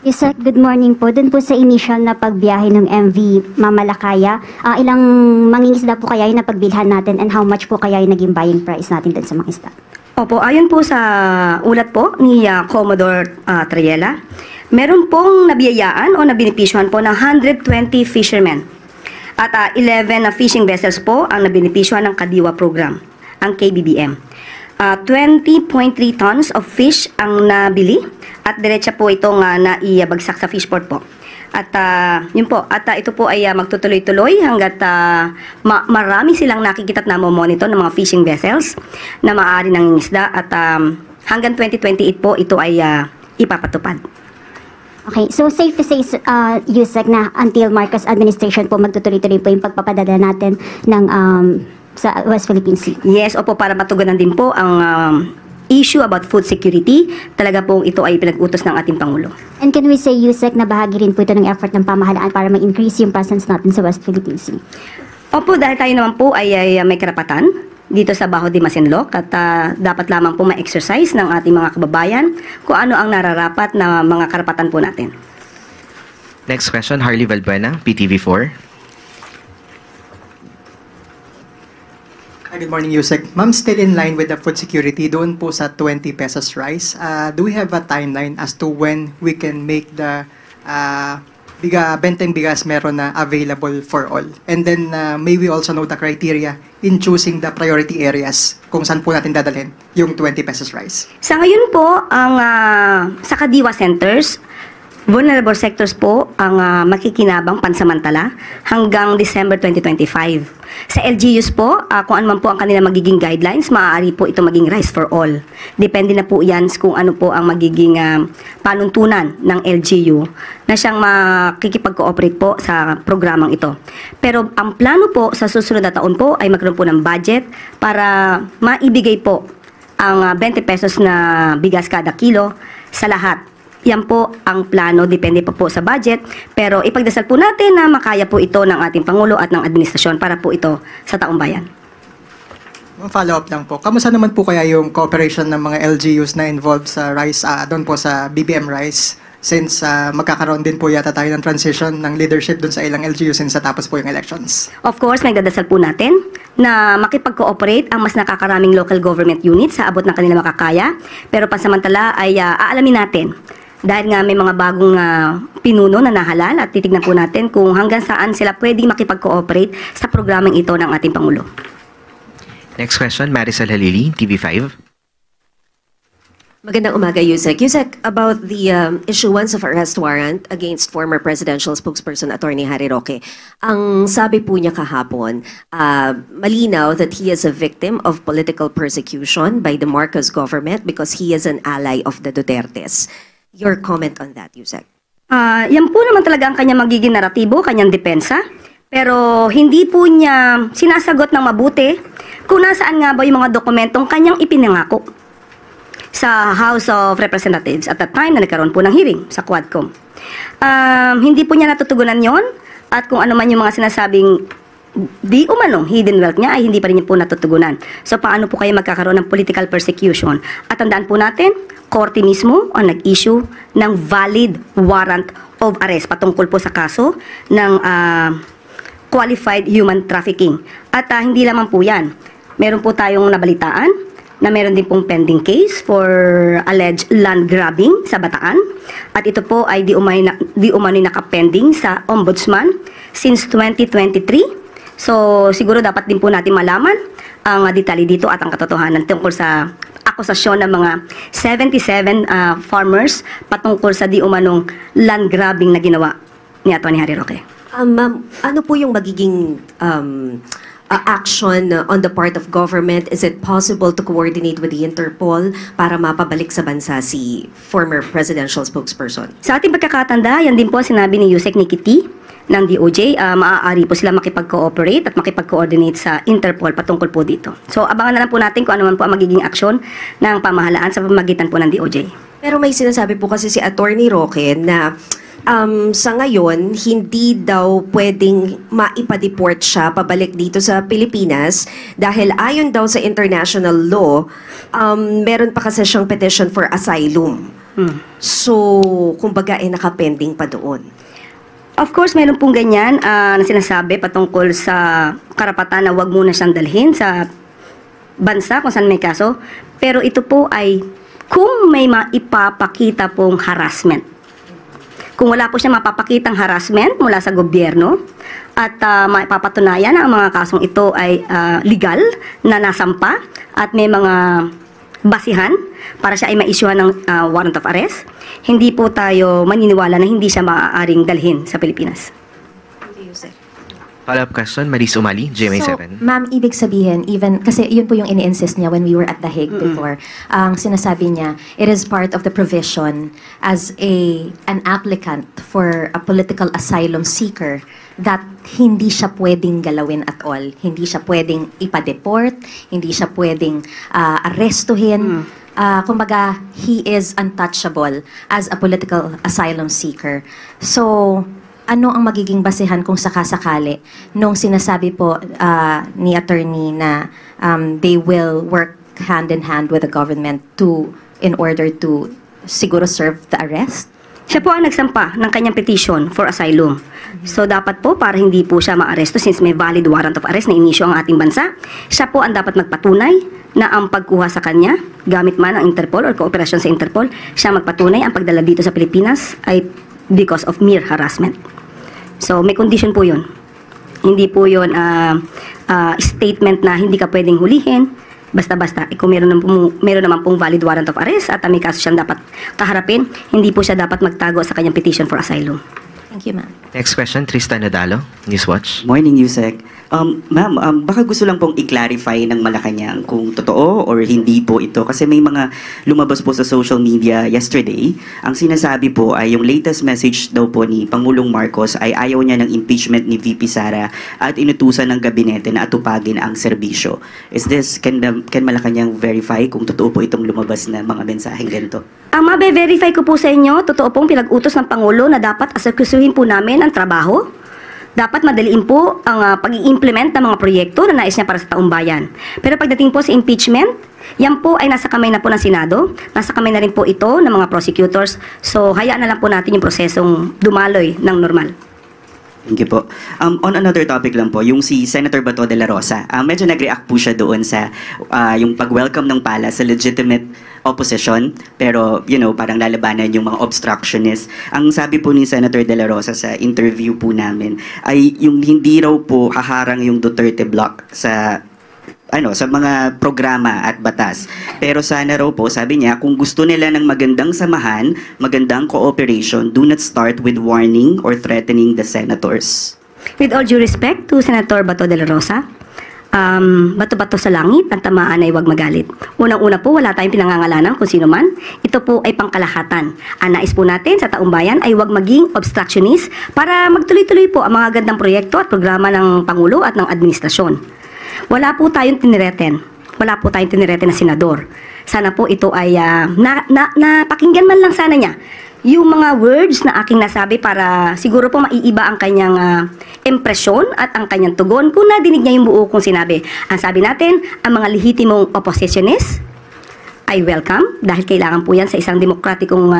Yes, sir. Good morning po. Doon po sa initial na pagbiyahe ng MV Mamalakaya, ilang mangingisda po kaya yung napagbilhan natin and how much po kaya yung naging buying price natin doon sa mga isda? Opo, ayon po sa ulat po ni Commodore Triella, meron pong nabiyayaan o nabinipisyohan po ng 120 fishermen at 11 na fishing vessels po ang nabinipisyohan ng Kadiwa program, ang KBBM. 20.3 tons of fish ang nabili at diretsa po itong naibagsak sa fishport po. At yun po, at ito po ay magtutuloy-tuloy hanggat marami silang nakikita at namomonitor ng mga fishing vessels na maaari nang isda at hanggang 2028 po ito ay ipapatupad. Okay, so safe to say, Yusek, na until Marcos administration po magtutuloy-tuloy po yung pagpapadala natin ng sa West Philippine Sea. Yes, opo, para matugunan din po ang issue about food security. Talaga po ito ay pinag-utos ng ating Pangulo. And can we say, Yusek, na bahagi rin po ito ng effort ng pamahalaan para ma-increase yung presence natin sa West Philippine Sea? Opo, dahil tayo naman po ay may karapatan dito sa Baho de Masinloc at dapat lamang po ma-exercise ng ating mga kababayan kung ano ang nararapat na mga karapatan po natin. Next question, Harley Valbuena, PTV4. Good morning, Yusek. Ma'am, still in line with the food security, doon po sa 20 pesos rice, do we have a timeline as to when we can make the benteng bigas meron na available for all? And then, may we also know the criteria in choosing the priority areas kung saan po natin dadalhin yung 20 pesos rice? Sa ngayon po, ang sa Kadiwa centers, vulnerable sectors po ang makikinabang pansamantala hanggang December 2025. Sa LGUs po, kung ano man po ang kanilang magiging guidelines, maaari po ito maging rice for all. Depende na po yan kung ano po ang magiging panuntunan ng LGU na siyang makikipag-cooperate po sa programang ito. Pero ang plano po sa susunod na taon po ay magkaroon po ng budget para maibigay po ang 20 pesos na bigas kada kilo sa lahat. Yan po ang plano, depende po sa budget. Pero ipagdasal po natin na makaya po ito ng ating Pangulo at ng administrasyon para po ito sa taong bayan. Follow-up lang po. Kamusta naman po kaya yung cooperation ng mga LGUs na involved sa rice, doon po sa BBM Rice? Since magkakaroon din po yata tayo ng transition ng leadership doon sa ilang LGUs since natapos po yung elections. Of course, may dadasal po natin na makipag-cooperate ang mas nakakaraming local government units sa abot ng kanila makakaya. Pero pansamantala ay aalamin natin. Dahil nga may mga bagong pinuno na nahalal at titignan po natin kung hanggang saan sila pwedeng makipag-cooperate sa programang ito ng ating Pangulo. Next question, Maricel Halili, TV5. Magandang umaga, Yusek. Yusek, about the issuance of arrest warrant against former presidential spokesperson Attorney Harry Roque. Ang sabi po niya kahapon, malinaw that he is a victim of political persecution by the Marcos government because he is an ally of the Dutertes. Your comment on that, Yusek? Yan po naman talaga ang kanyang magiging naratibo, kanyang depensa. Pero hindi po niya sinasagot ng mabuti kung nasaan nga ba yung mga dokumentong kanyang ipinangako sa House of Representatives at that time na nagkaroon po ng hearing sa Quadcom. Hindi po niya natutugunan yon at kung ano man yung mga sinasabing di umanong hidden wealth niya ay hindi pa rin po natutugunan. So paano po kayo magkakaroon ng political persecution? At tandaan po natin, korte mismo ang nag-issue ng valid warrant of arrest patungkol po sa kaso ng qualified human trafficking. At hindi lamang po yan. Meron po tayong nabalitaan na meron din pong pending case for alleged land grabbing sa Bataan. At ito po ay di umano'y nakapending sa Ombudsman since 2023. So, siguro dapat din po natin malaman ang detalye dito at ang katotohanan tungkol sa akusasyon ng mga 77 farmers patungkol sa di umanong land grabbing na ginawa ni Atty. Harry Roque. Ma'am, ano po yung magiging action on the part of government? Is it possible to coordinate with the Interpol para mapabalik sa bansa si former presidential spokesperson? Sa ating pagkakatanda, yan din po sinabi ni Yusek Nikki T. ng DOJ, maaari po sila makipag-cooperate at makipag-coordinate sa Interpol patungkol po dito. So, abangan na lang po natin kung ano man po ang magiging aksyon ng pamahalaan sa pamamagitan po ng DOJ. Pero may sinasabi po kasi si Attorney Roque na sa ngayon, hindi daw pwedeng maipa-deport siya pabalik dito sa Pilipinas dahil ayon daw sa international law, meron pa kasi siyang petition for asylum So, kumbaga, nakapending pa doon. Of course, meron pong ganyan na sinasabi patungkol sa karapatan na wag muna siyang dalhin sa bansa kung saan may kaso. Pero ito po ay kung may maipapakita pong harassment. Kung wala po siya mapapakitang harassment mula sa gobyerno at maipapatunayan na ang mga kasong ito ay legal na nasampa at may mga basihan para siya ay ma-issuehan ng warrant of arrest, hindi po tayo maniniwala na hindi siya maaaring dalhin sa Pilipinas. Follow-up question, Maris Umali, GMA7. So, ma'am, ibig sabihin, even, kasi yun po yung ini-insist niya when we were at The Hague before, ang sinasabi niya, it is part of the provision as an applicant for a political asylum seeker that hindi siya pwedeng galawin at all. Hindi siya pwedeng ipa-deport, hindi siya pwedeng arrestuhin. Kumbaga, he is untouchable as a political asylum seeker. So, ano ang magiging basehan kung sakasakali nung sinasabi po ni attorney na they will work hand in hand with the government in order to siguro serve the arrest? Siya po ang nagsampa ng kanyang petition for asylum. So dapat po para hindi po siya maaresto since may valid warrant of arrest na inisyo ang ating bansa, siya po ang dapat magpatunay na ang pagkuha sa kanya, gamit man ang Interpol or kooperasyon sa Interpol, siya magpatunay ang pagdala dito sa Pilipinas ay because of mere harassment. So may condition po yun. Hindi po yun statement na hindi ka pwedeng hulihin, basta-basta. Kung meron naman pong valid warrant of arrest at may kaso siyang dapat kaharapin, hindi po siya dapat magtago sa kanyang petition for asylum. Thank you, ma'am. Next question, Tristan Nadalo, Newswatch. Morning, Yusek. Ma'am, baka gusto lang pong i-clarify ng Malacanang kung totoo or hindi po ito. Kasi may mga lumabas po sa social media yesterday. Ang sinasabi po ay yung latest message daw po ni Pangulong Marcos ay ayaw niya ng impeachment ni VP Sara at inutusan ng gabinete na atupagin ang serbisyo. Can Malacanang verify kung totoo po itong lumabas na mga mensaheng ganito? Ang mabe-verify ko po sa inyo, totoo pong pinag-utos ng Pangulo na dapat aserkusuhin po namin ang trabaho. Dapat madaliin po ang pag-i-implement ng mga proyekto na nais niya para sa taong bayan. Pero pagdating po sa impeachment, yan po ay nasa kamay na po ng Senado, nasa kamay na rin po ito ng mga prosecutors. So hayaan na lang po natin yung prosesong dumaloy ng normal. Thank you po. On another topic lang po, yung si Senator Bato de la Rosa, medyo nag-react po siya doon sa yung pag-welcome ng pala sa legitimate opposition, pero parang lalabanan yung mga obstructionists. Ang sabi po ni Senator de la Rosa sa interview po namin ay yung hindi raw po haharang yung Duterte block sa mga programa at batas. Pero sana raw po, sabi niya, kung gusto nila ng magandang samahan, magandang cooperation, do not start with warning or threatening the senators. With all due respect to Senator Bato de la Rosa, bato-bato sa langit, ang tamaan ay huwag magalit. Unang-una po, wala tayong pinangangalanan kung sino man. Ito po ay pangkalahatan. Ang nais po natin sa taong bayan ay huwag maging obstructionist para magtuloy-tuloy po ang mga gandang proyekto at programa ng Pangulo at ng administrasyon. Wala po tayong tinireten. Wala po tayong tinireten na senador. Sana po ito ay napakinggan man lang sana niya yung mga words na aking nasabi para siguro po maiiba ang kanyang impresyon at ang kanyang tugon kung nadinig niya yung buo kong sinabi. Ang sabi natin, ang mga lehitimong oppositionist ay welcome dahil kailangan po yan sa isang demokratikong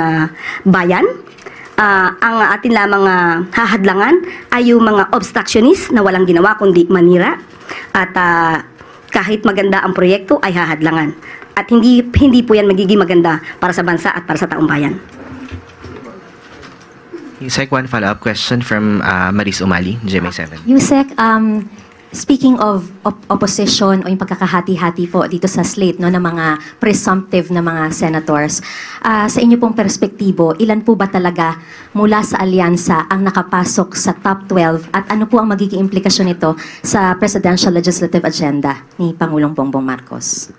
bayan. Ang atin lamang hahadlangan ay yung mga obstructionist na walang ginawa kundi manira at kahit maganda ang proyekto ay hahadlangan. At hindi po yan magiging maganda para sa bansa at para sa taong bayan. Yusek, one follow-up question from Maris Umali, GMA7. Yusek, speaking of opposition o yung pagkakahati-hati po dito sa slate ng mga presumptive na mga senators, sa inyo pong perspektibo, ilan po ba talaga mula sa alyansa ang nakapasok sa top 12 at ano po ang magiging implikasyon nito sa presidential legislative agenda ni Pangulong Bongbong Marcos?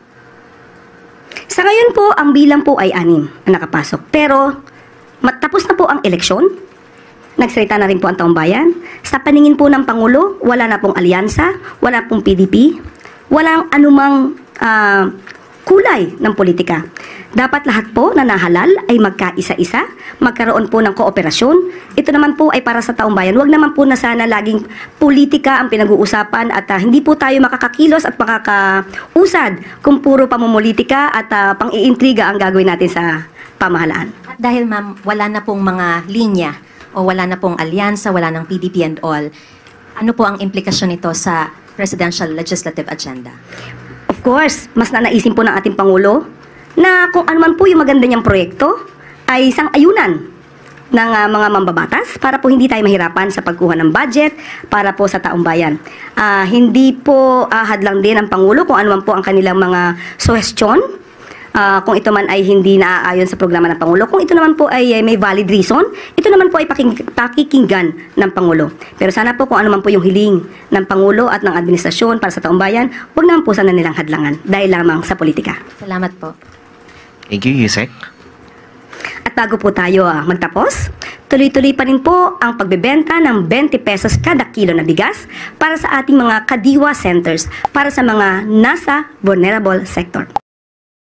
Sa ngayon po, ang bilang po ay 6 na nakapasok. Pero matapos na po ang eleksyon, nagsalita na rin po ang taong bayan. Sa paningin po ng Pangulo, wala na pong alyansa, wala pong PDP, walang anumang kulay ng politika. Dapat lahat po na nahalal ay magkaisa-isa, magkaroon po ng kooperasyon. Ito naman po ay para sa taong bayan. Huwag naman po na sana laging politika ang pinag-uusapan at hindi po tayo makakakilos at makakausad kung puro pamumulitika at pang-iintriga ang gagawin natin sa pamahalaan. At dahil ma'am, wala na pong mga linya o wala na pong alyansa, wala ng PDP and all, ano po ang implikasyon nito sa presidential legislative agenda? Of course, mas nanaisin po ng ating Pangulo na kung ano man po yung maganda niyang proyekto ay isang ayunan ng mga mambabatas para po hindi tayo mahirapan sa pagkuha ng budget para po sa taong bayan. Hindi po hadlang din ng Pangulo kung ano man po ang kanilang mga suhestyon. Kung ito man ay hindi naaayon sa programa ng Pangulo. Kung ito naman po ay may valid reason, ito naman po ay pakikinggan ng Pangulo. Pero sana po kung ano man po yung hiling ng Pangulo at ng administrasyon para sa taong bayan, huwag naman po sana nilang hadlangan dahil lamang sa politika. Salamat po. Thank you, Yusek. At bago po tayo magtapos, tuloy-tuloy pa rin po ang pagbebenta ng 20 pesos kada kilo na bigas para sa ating mga kadiwa centers para sa mga nasa vulnerable sector.